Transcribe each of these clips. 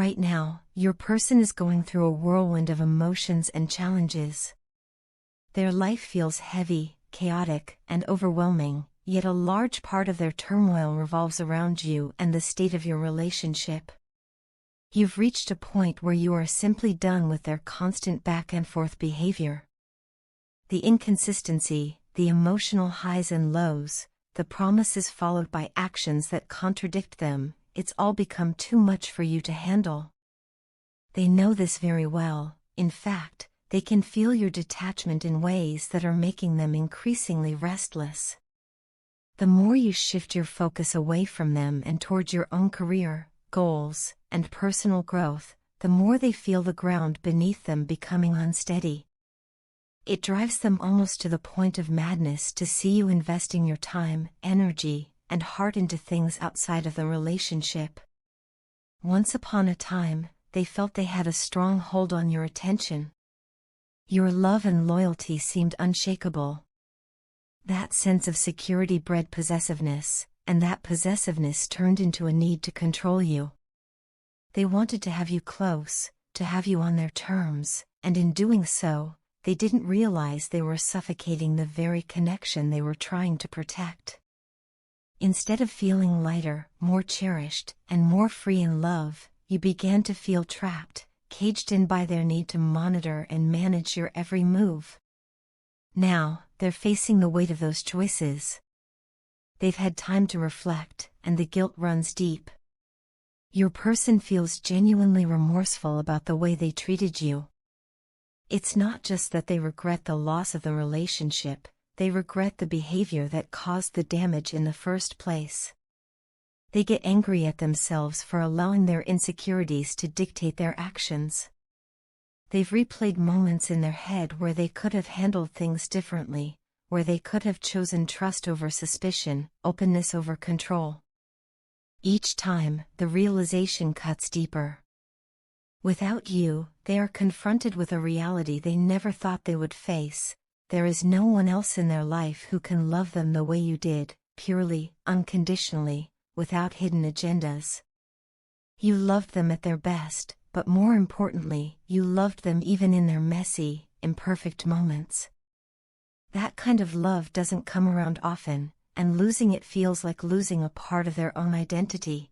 Right now, your person is going through a whirlwind of emotions and challenges. Their life feels heavy, chaotic, and overwhelming, yet a large part of their turmoil revolves around you and the state of your relationship. You've reached a point where you are simply done with their constant back-and-forth behavior. The inconsistency, the emotional highs and lows, the promises followed by actions that contradict them, it's all become too much for you to handle. They know this very well. In fact, they can feel your detachment in ways that are making them increasingly restless. The more you shift your focus away from them and towards your own career, goals, and personal growth, the more they feel the ground beneath them becoming unsteady. It drives them almost to the point of madness to see you investing your time, energy, and heart into things outside of the relationship. Once upon a time, they felt they had a strong hold on your attention. Your love and loyalty seemed unshakable. That sense of security bred possessiveness, and that possessiveness turned into a need to control you. They wanted to have you close, to have you on their terms, and in doing so, they didn't realize they were suffocating the very connection they were trying to protect. Instead of feeling lighter, more cherished, and more free in love, you began to feel trapped, caged in by their need to monitor and manage your every move. Now, they're facing the weight of those choices. They've had time to reflect, and the guilt runs deep. Your person feels genuinely remorseful about the way they treated you. It's not just that they regret the loss of the relationship, they regret the behavior that caused the damage in the first place. They get angry at themselves for allowing their insecurities to dictate their actions. They've replayed moments in their head where they could have handled things differently, where they could have chosen trust over suspicion, openness over control. Each time, the realization cuts deeper. Without you, they are confronted with a reality they never thought they would face. There is no one else in their life who can love them the way you did, purely, unconditionally, without hidden agendas. You loved them at their best, but more importantly, you loved them even in their messy, imperfect moments. That kind of love doesn't come around often, and losing it feels like losing a part of their own identity.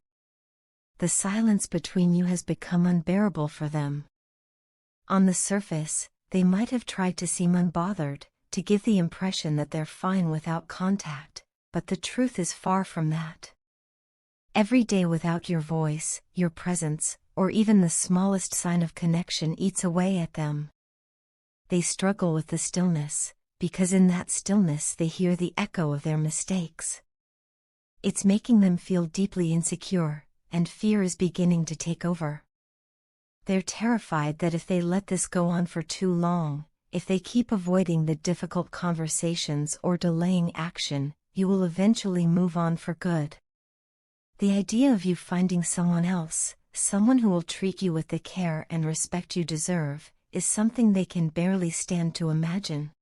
The silence between you has become unbearable for them. On the surface, they might have tried to seem unbothered, to give the impression that they're fine without contact, but the truth is far from that. Every day without your voice, your presence, or even the smallest sign of connection eats away at them. They struggle with the stillness, because in that stillness they hear the echo of their mistakes. It's making them feel deeply insecure, and fear is beginning to take over. They're terrified that if they let this go on for too long, if they keep avoiding the difficult conversations or delaying action, you will eventually move on for good. The idea of you finding someone else, someone who will treat you with the care and respect you deserve, is something they can barely stand to imagine.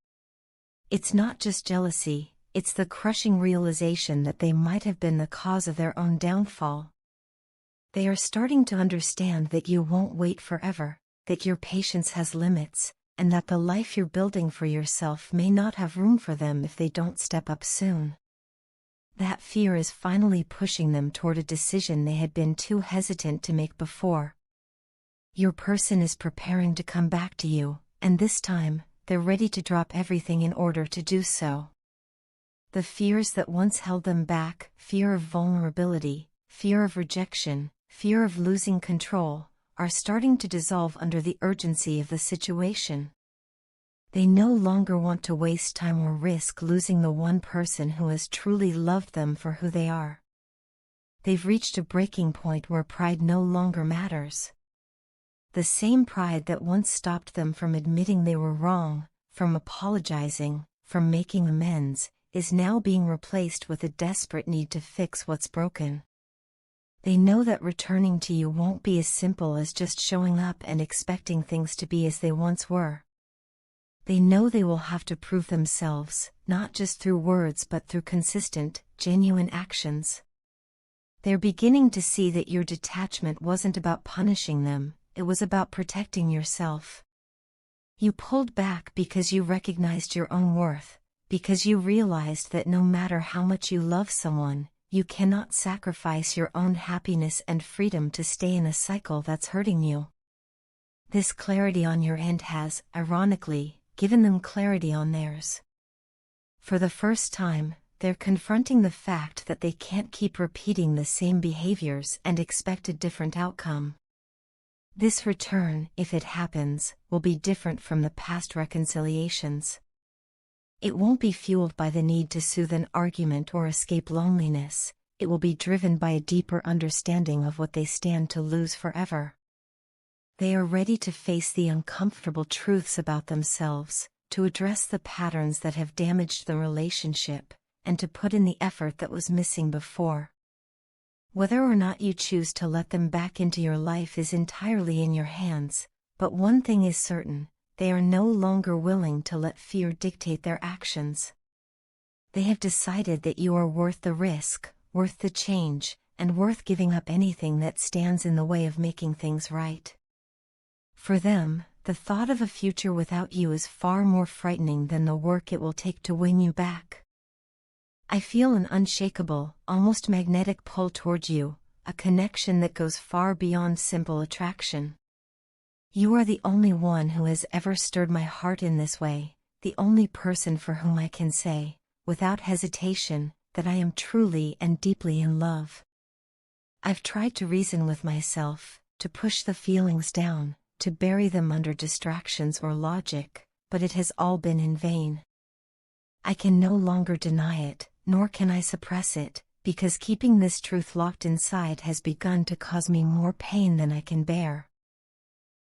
It's not just jealousy, it's the crushing realization that they might have been the cause of their own downfall. They are starting to understand that you won't wait forever, that your patience has limits, and that the life you're building for yourself may not have room for them if they don't step up soon. That fear is finally pushing them toward a decision they had been too hesitant to make before. Your person is preparing to come back to you, and this time, they're ready to drop everything in order to do so. The fears that once held them back, fear of vulnerability, fear of rejection, fear of losing control, are starting to dissolve under the urgency of the situation. They no longer want to waste time or risk losing the one person who has truly loved them for who they are. They've reached a breaking point where pride no longer matters. The same pride that once stopped them from admitting they were wrong, from apologizing, from making amends, is now being replaced with a desperate need to fix what's broken. They know that returning to you won't be as simple as just showing up and expecting things to be as they once were. They know they will have to prove themselves, not just through words but through consistent, genuine actions. They're beginning to see that your detachment wasn't about punishing them, it was about protecting yourself. You pulled back because you recognized your own worth, because you realized that no matter how much you love someone, you cannot sacrifice your own happiness and freedom to stay in a cycle that's hurting you. This clarity on your end has, ironically, given them clarity on theirs. For the first time, they're confronting the fact that they can't keep repeating the same behaviors and expect a different outcome. This return, if it happens, will be different from the past reconciliations. It won't be fueled by the need to soothe an argument or escape loneliness, it will be driven by a deeper understanding of what they stand to lose forever. They are ready to face the uncomfortable truths about themselves, to address the patterns that have damaged the relationship, and to put in the effort that was missing before. Whether or not you choose to let them back into your life is entirely in your hands, but one thing is certain, they are no longer willing to let fear dictate their actions. They have decided that you are worth the risk, worth the change, and worth giving up anything that stands in the way of making things right. For them, the thought of a future without you is far more frightening than the work it will take to win you back. I feel an unshakable, almost magnetic pull toward you, a connection that goes far beyond simple attraction. You are the only one who has ever stirred my heart in this way, the only person for whom I can say, without hesitation, that I am truly and deeply in love. I've tried to reason with myself, to push the feelings down, to bury them under distractions or logic, but it has all been in vain. I can no longer deny it, nor can I suppress it, because keeping this truth locked inside has begun to cause me more pain than I can bear.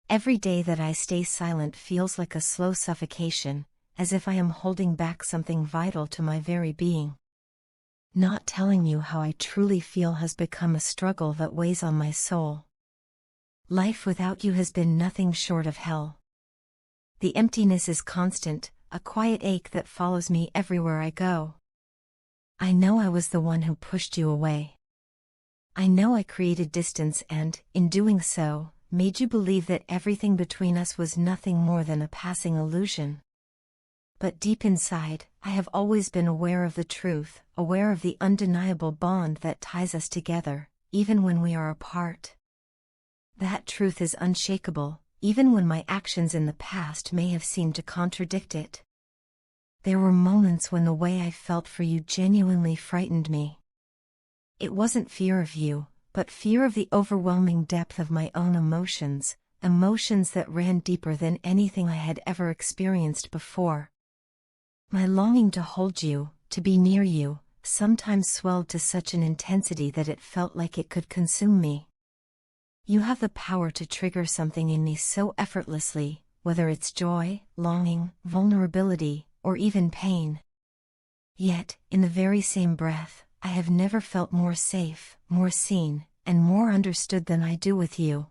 Every day that I stay silent feels like a slow suffocation, as if I am holding back something vital to my very being. Not telling you how I truly feel has become a struggle that weighs on my soul. Life without you has been nothing short of hell. The emptiness is constant, a quiet ache that follows me everywhere I go. I know I was the one who pushed you away. I know I created distance and, in doing so, made you believe that everything between us was nothing more than a passing illusion. But deep inside, I have always been aware of the truth, aware of the undeniable bond that ties us together, even when we are apart. That truth is unshakable, even when my actions in the past may have seemed to contradict it. There were moments when the way I felt for you genuinely frightened me. It wasn't fear of you, but fear of the overwhelming depth of my own emotions, emotions that ran deeper than anything I had ever experienced before. My longing to hold you, to be near you, sometimes swelled to such an intensity that it felt like it could consume me. You have the power to trigger something in me so effortlessly, whether it's joy, longing, vulnerability, or even pain. Yet, in the very same breath, I have never felt more safe, more seen, and more understood than I do with you.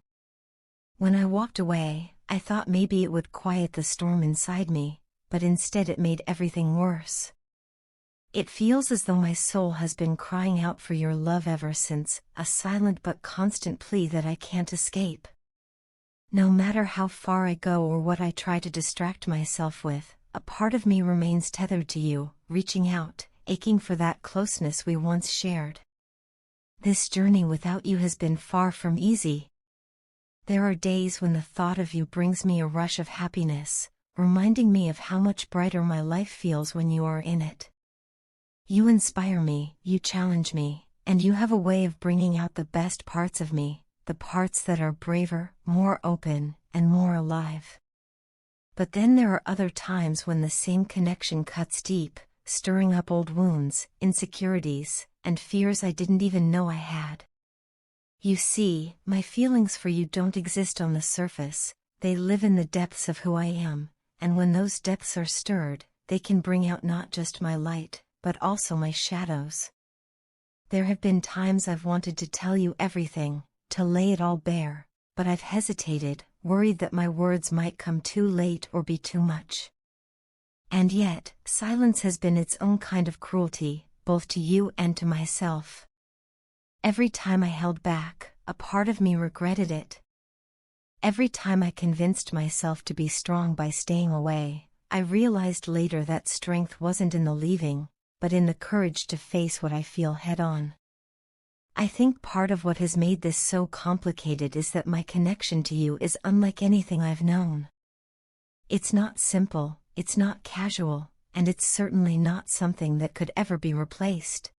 When I walked away, I thought maybe it would quiet the storm inside me, but instead it made everything worse. It feels as though my soul has been crying out for your love ever since, a silent but constant plea that I can't escape. No matter how far I go or what I try to distract myself with, a part of me remains tethered to you, reaching out, aching for that closeness we once shared. This journey without you has been far from easy. There are days when the thought of you brings me a rush of happiness, reminding me of how much brighter my life feels when you are in it. You inspire me, you challenge me, and you have a way of bringing out the best parts of me, the parts that are braver, more open, and more alive. But then there are other times when the same connection cuts deep, stirring up old wounds, insecurities, and fears I didn't even know I had. You see, my feelings for you don't exist on the surface, they live in the depths of who I am, and when those depths are stirred, they can bring out not just my light, but also my shadows. There have been times I've wanted to tell you everything, to lay it all bare, but I've hesitated, worried that my words might come too late or be too much. And yet, silence has been its own kind of cruelty, both to you and to myself. Every time I held back, a part of me regretted it. Every time I convinced myself to be strong by staying away, I realized later that strength wasn't in the leaving, but in the courage to face what I feel head-on. I think part of what has made this so complicated is that my connection to you is unlike anything I've known. It's not simple, it's not casual, and it's certainly not something that could ever be replaced.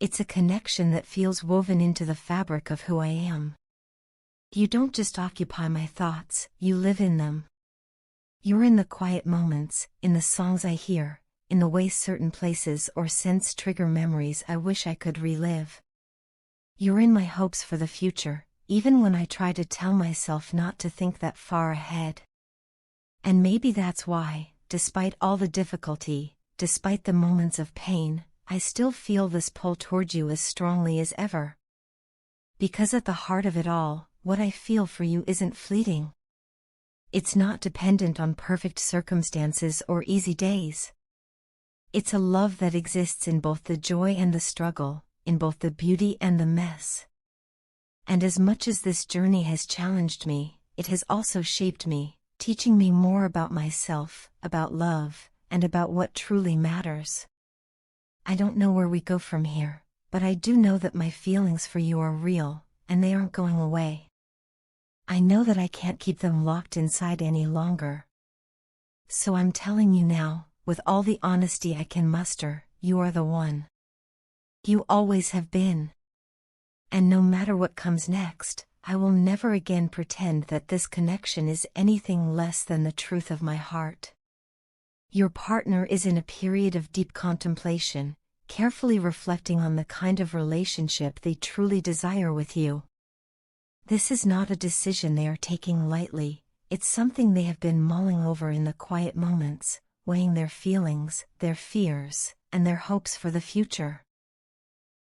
It's a connection that feels woven into the fabric of who I am. You don't just occupy my thoughts, you live in them. You're in the quiet moments, in the songs I hear, in the way certain places or scents trigger memories I wish I could relive. You're in my hopes for the future, even when I try to tell myself not to think that far ahead. And maybe that's why, despite all the difficulty, despite the moments of pain, I still feel this pull toward you as strongly as ever. Because at the heart of it all, what I feel for you isn't fleeting. It's not dependent on perfect circumstances or easy days. It's a love that exists in both the joy and the struggle, in both the beauty and the mess. And as much as this journey has challenged me, it has also shaped me, teaching me more about myself, about love, and about what truly matters. I don't know where we go from here, but I do know that my feelings for you are real, and they aren't going away. I know that I can't keep them locked inside any longer. So I'm telling you now, with all the honesty I can muster, you are the one. You always have been. And no matter what comes next, I will never again pretend that this connection is anything less than the truth of my heart. Your partner is in a period of deep contemplation, carefully reflecting on the kind of relationship they truly desire with you. This is not a decision they are taking lightly, it's something they have been mulling over in the quiet moments, weighing their feelings, their fears, and their hopes for the future.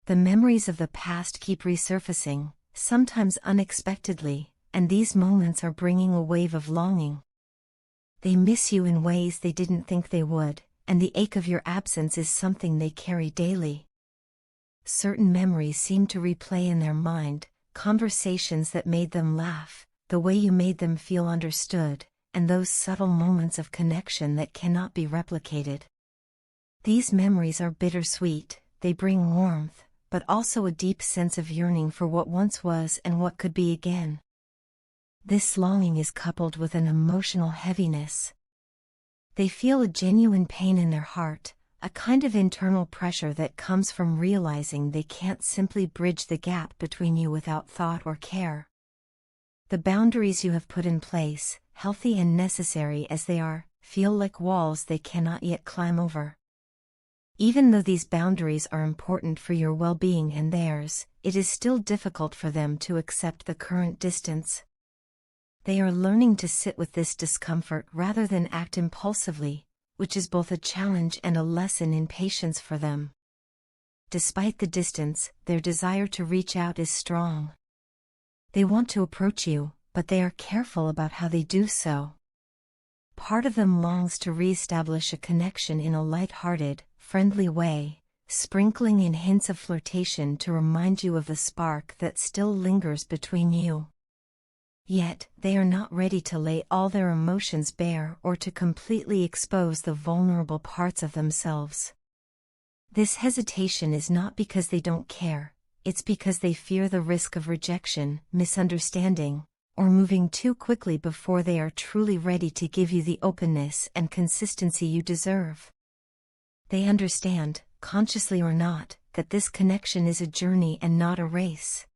The memories of the past keep resurfacing, sometimes unexpectedly, and these moments are bringing a wave of longing. They miss you in ways they didn't think they would, and the ache of your absence is something they carry daily. Certain memories seem to replay in their mind, conversations that made them laugh, the way you made them feel understood, and those subtle moments of connection that cannot be replicated. These memories are bittersweet, they bring warmth, but also a deep sense of yearning for what once was and what could be again. This longing is coupled with an emotional heaviness. They feel a genuine pain in their heart, a kind of internal pressure that comes from realizing they can't simply bridge the gap between you without thought or care. The boundaries you have put in place, healthy and necessary as they are, feel like walls they cannot yet climb over. Even though these boundaries are important for your well-being and theirs, it is still difficult for them to accept the current distance. They are learning to sit with this discomfort rather than act impulsively, which is both a challenge and a lesson in patience for them. Despite the distance, their desire to reach out is strong. They want to approach you, but they are careful about how they do so. Part of them longs to re-establish a connection in a light-hearted, friendly way, sprinkling in hints of flirtation to remind you of the spark that still lingers between you. Yet, they are not ready to lay all their emotions bare or to completely expose the vulnerable parts of themselves. This hesitation is not because they don't care, it's because they fear the risk of rejection, misunderstanding, or moving too quickly before they are truly ready to give you the openness and consistency you deserve. They understand, consciously or not, that this connection is a journey and not a race.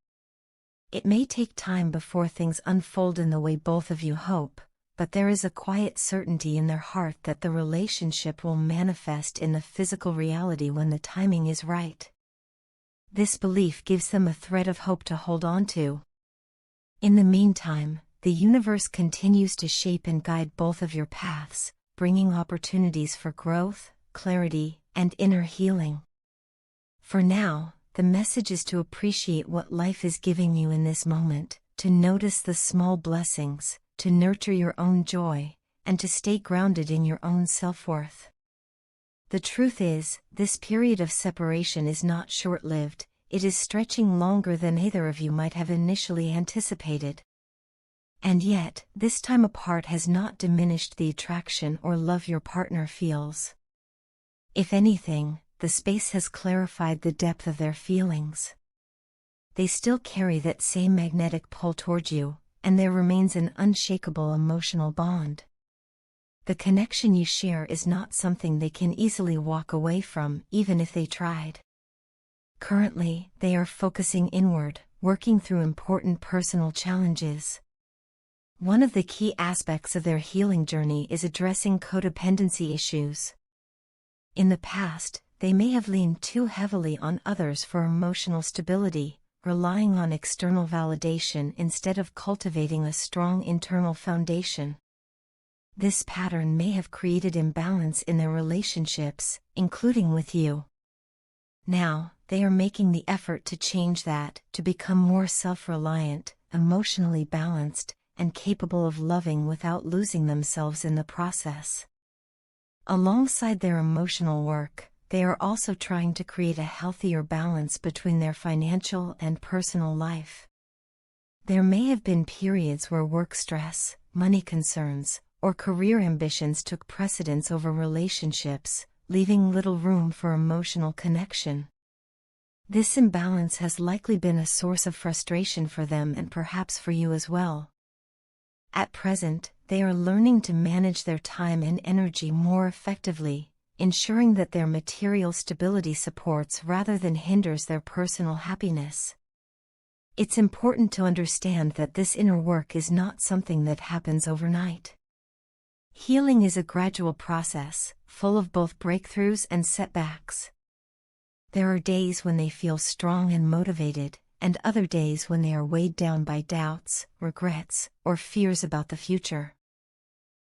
It may take time before things unfold in the way both of you hope, but there is a quiet certainty in their heart that the relationship will manifest in the physical reality when the timing is right. This belief gives them a thread of hope to hold on to. In the meantime, the universe continues to shape and guide both of your paths, bringing opportunities for growth, clarity, and inner healing. For now, the message is to appreciate what life is giving you in this moment, to notice the small blessings, to nurture your own joy, and to stay grounded in your own self-worth. The truth is, this period of separation is not short-lived, it is stretching longer than either of you might have initially anticipated. And yet, this time apart has not diminished the attraction or love your partner feels. If anything, the space has clarified the depth of their feelings. They still carry that same magnetic pull toward you, and there remains an unshakable emotional bond. The connection you share is not something they can easily walk away from, even if they tried. Currently, they are focusing inward, working through important personal challenges. One of the key aspects of their healing journey is addressing codependency issues. In the past, they may have leaned too heavily on others for emotional stability, relying on external validation instead of cultivating a strong internal foundation. This pattern may have created imbalance in their relationships, including with you. Now, they are making the effort to change that, to become more self-reliant, emotionally balanced, and capable of loving without losing themselves in the process. Alongside their emotional work, they are also trying to create a healthier balance between their financial and personal life. There may have been periods where work stress, money concerns, or career ambitions took precedence over relationships, leaving little room for emotional connection. This imbalance has likely been a source of frustration for them and perhaps for you as well. At present, they are learning to manage their time and energy more effectively, ensuring that their material stability supports rather than hinders their personal happiness. It's important to understand that this inner work is not something that happens overnight. Healing is a gradual process, full of both breakthroughs and setbacks. There are days when they feel strong and motivated, and other days when they are weighed down by doubts, regrets, or fears about the future.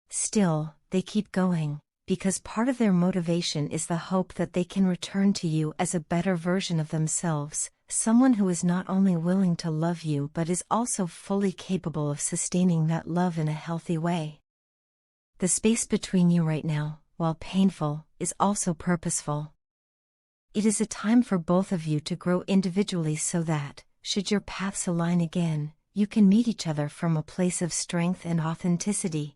Still, they keep going, because part of their motivation is the hope that they can return to you as a better version of themselves, someone who is not only willing to love you but is also fully capable of sustaining that love in a healthy way. The space between you right now, while painful, is also purposeful. It is a time for both of you to grow individually so that, should your paths align again, you can meet each other from a place of strength and authenticity.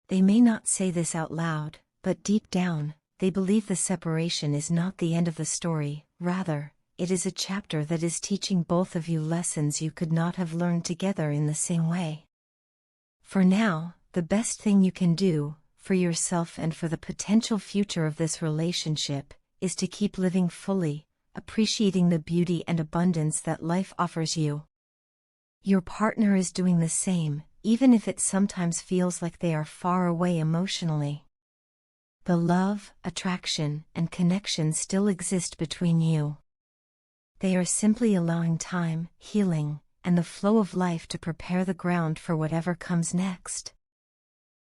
They may not say this out loud, but deep down, they believe the separation is not the end of the story, rather, it is a chapter that is teaching both of you lessons you could not have learned together in the same way. For now, the best thing you can do, for yourself and for the potential future of this relationship, is to keep living fully, appreciating the beauty and abundance that life offers you. Your partner is doing the same, even if it sometimes feels like they are far away emotionally. The love, attraction, and connection still exist between you. They are simply allowing time, healing, and the flow of life to prepare the ground for whatever comes next.